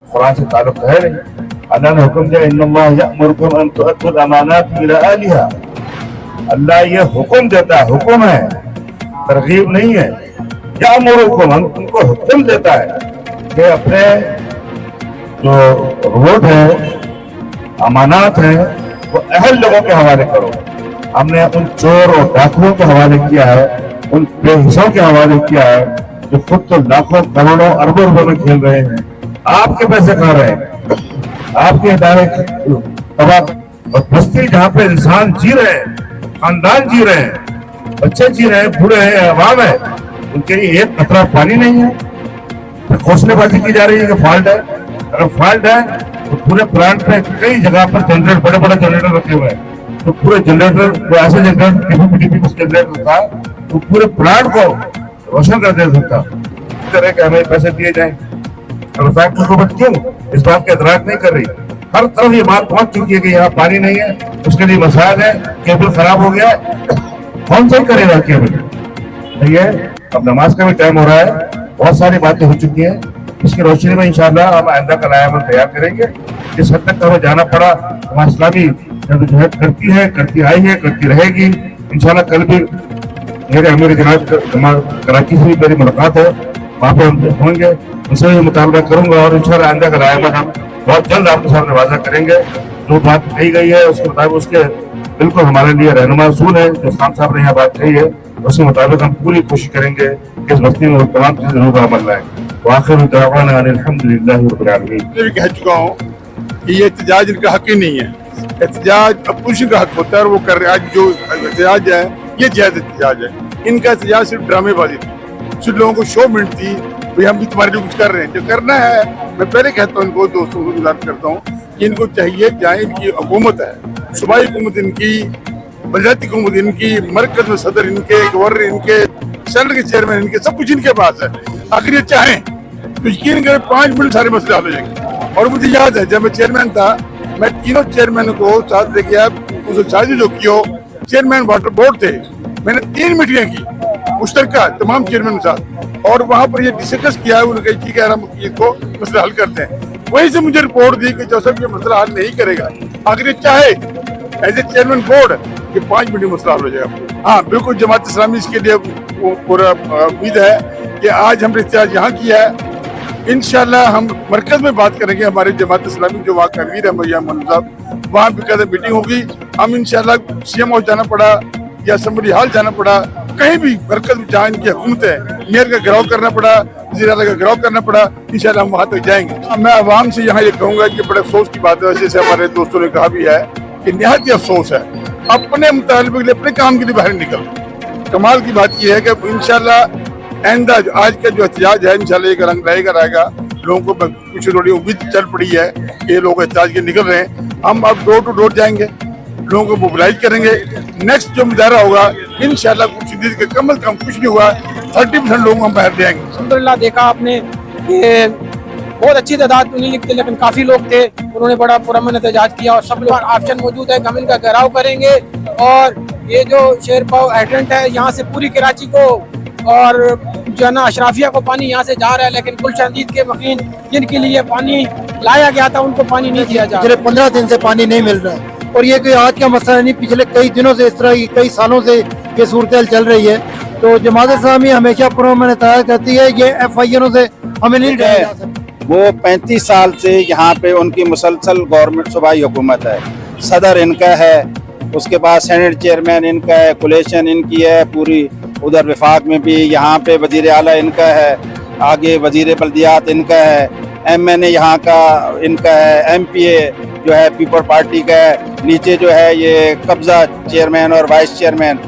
कुरान से ताल्लुक है नहीं। अल्लाह ने हुक्म दिया इन्नल्लाह यअमुरुकुम अन तुअद्दुल अमानात इला अहलिहा। अल्लाह ये हुक्म देता है, हुक्म है, तरगीब नहीं है। यअमुरुकुम, उनको हुक्म देता है कि अपने जो रोड है, अमानात है, वो अहल लोगों के हवाले करो। हमने उन चोर और डाकुओं के हवाले किया है, उन बेहिसों के हवाले किया है जो खुद तो लाखों करोड़ों अरबों रुपए में खेल रहे हैं, आपके पैसे खा रहे हैं, आपके इदारे तबाह। और बस्ती जहाँ पे इंसान जी रहे हैं, खानदान जी रहे हैं, बच्चे जी रहे हैं, बूढ़े हैं, अवाम है, उनके लिए एक कतरा पानी नहीं है। तो घोषणेबाजी की जा रही है कि फॉल्ट है। अगर फॉल्ट है तो पूरे प्लांट पे कई जगह पर जनरेटर, बड़े बड़े जनरेटर रखे हुए हैं, तो पूरे जनरेटर वो ऐसे जनरेटर जनरेटर था तो पूरे प्लांट को रोशन कर दे सकता। तरह के हमें पैसे दिए जाए और फैक्ट्री हुकूमत क्यों इस बात का इदराक नहीं कर रही। हर तरफ ये बात पहुंच चुकी है कि यहाँ पानी नहीं है, उसके लिए मसाइल है, केबल खराब हो गया है, कौन सही करेगा केबल? ठीक है, अब नमाज का भी टाइम हो रहा है, बहुत सारी बातें हो चुकी हैं। इसकी रोशनी में इंशाअल्लाह हम आइंदा का नया अमल तैयार करेंगे। जिस हद तक हमें जाना पड़ा, हमारी इस्लामी जद्दोजहद करती है, करती आई है, करती रहेगी। इंशाअल्लाह कल भी मेरे अमीर जनाब कराची से भी मेरी मुलाकात है, वहाँ पे हम होंगे, उनसे भी मुतालबा करूंगा और इंशाअल्लाह आइंदा का नया अमल हम बहुत जल्द आपके सामने वाज़ा करेंगे। जो बात कही गई है उसके मुताबिक, उसके बिल्कुल हमारे लिए रहनुमा असूल है जो खान साहब ने यहाँ बात कही है, उसके मुताबिक हम पूरी कोशिश करेंगे कि इस बस्ती में तमाम चीजें जरूर अमल लाएं। आखिर दअवाना अल्हम्दुलिल्लाहि रब्बिल आलमीन। मैं भी कह चुका हूँ कि ये एहतजाज इनका हक ही नहीं है। एहतजाज अपोजिशन का हक होता है और वो कर रहे। आज जो एहतजाज है ये जायज एहतजाज है। इनका एहतजाज सिर्फ ड्रामेबाजी थी, सिर्फ लोगों को शो मिनट थी, भाई हम भी तुम्हारे लिए कुछ कर रहे हैं। जो करना है, मैं पहले कहता हूँ इनको, दोस्तों को गुजारिश करता हूँ कि इनको चाहिए जहाँ इनकी हुकूमत है, सूबाई हुकूमत इनकी, पंचायती हुकूमत इनकी, मरकज में सदर इनके, गवर्नर इनके, सेनेट के चेयरमैन इनके, सब कुछ इनके पास है। अगर ये चाहें तो यकीन करें 5 मिनट सारे मसले हल हो जाएंगे। और मुझे याद है जब मैं चेयरमैन था, मैं तीनों चेयरमैन को साथ लेके आया, उस शादी जो की हो, चेयरमैन वाटर बोर्ड थे, मैंने 3 मीटिंगें की मुश्तरका तमाम चेयरमैन के साथ, और वहाँ पर ये डिस्कस किया है। उन्होंने कहा ठीक है हम इसको मसला हल करते हैं। वहीं से मुझे रिपोर्ट दी कि जोसेफ ये मसला हल नहीं करेगा। अगर ये चाहे एज ए चेयरमैन बोर्ड कि 5 मिनट में मसला हल हो जाएगा। हाँ बिल्कुल, जमात इस्लामी इसके लिए पूरा उम्मीद है कि आज हमने एहतजाज यहाँ किया है। इंशाल्लाह हम मरकज में बात करेंगे, हमारे जमात इस्लामी जो वहाँ का अमीर है मैया मोहम्मद साहब, वहाँ भी कहते मीटिंग होगी। हम इंशाल्लाह सीएम हाउस जाना पड़ा या असम्बली हाल जाना पड़ा, कहीं भी मरकज में जहाँ इनकी हुकूमत है, मेयर का घेराव करना पड़ा, वज़ीर आला का घेराव करना पड़ा, इंशाल्लाह हम वहाँ तक जाएंगे। मैं आवाम से यहाँ ये कहूँगा कि बड़े अफसोस की बात है, जैसे हमारे दोस्तों ने कहा भी है कि निहायत अफसोस है, अपने मुतालिब के लिए, अपने काम के लिए बाहर निकल। कमाल की बात यह है कि इंशाल्लाह आइंदा आज का जो एहतजाज है इंशाल्लाह एक रंग रहेगा। लोगों को कुछ थोड़ी उम्मीद चल पड़ी है कि लोग एहतजाज के निकल रहे हैं। हम अब डोर टू डोर जाएंगे, लोगों को मोबिलाइज करेंगे। नेक्स्ट जो मुजाहरा होगा इंशाल्लाह कुछ दिन के कम से कम कुछ नहीं हुआ 30% लोग हम बाहर ले आएंगे। अल्हम्दुलिल्लाह देखा आपने कि बहुत अच्छी तादाद में नहीं लिखते, लेकिन काफी लोग थे, उन्होंने बड़ा पुरअमन एहतजाज किया और सब लोग ऑप्शन मौजूद है कि हम इनका घेराव करेंगे। और ये जो शेरपाव हाइड्रेंट है, यहाँ से पूरी कराची को और जो है ना अशराफिया को पानी यहाँ से जा रहा है, लेकिन गुलशनदीद के मकीन जिनके लिए पानी लाया गया था उनको पानी नहीं दिया जा रहा। 15 दिन से पानी नहीं मिल रहा है और ये कोई आज का मसला नहीं, पिछले कई दिनों से इस तरह की, कई सालों से ये सूरत चल रही है। तो जमात इस्लामी हमेशा पुरअमन एहतजाज करती है, ये FINओं से हमें नहीं डराया जा सकता। वो 35 साल से यहाँ पे उनकी मुसलसल गवर्नमेंट सूबाई हुकूमत है, सदर इनका है, उसके बाद सेनेट चेयरमैन इनका है, कोलेशन इनकी है पूरी, उधर वफाक में भी यहाँ पे वजीर आला इनका है, आगे वजीर बल्दियात इनका है, MNA यहाँ का इनका है, MPA जो है पीपल पार्टी का है, नीचे जो है ये कब्जा चेयरमैन और वाइस चेयरमैन।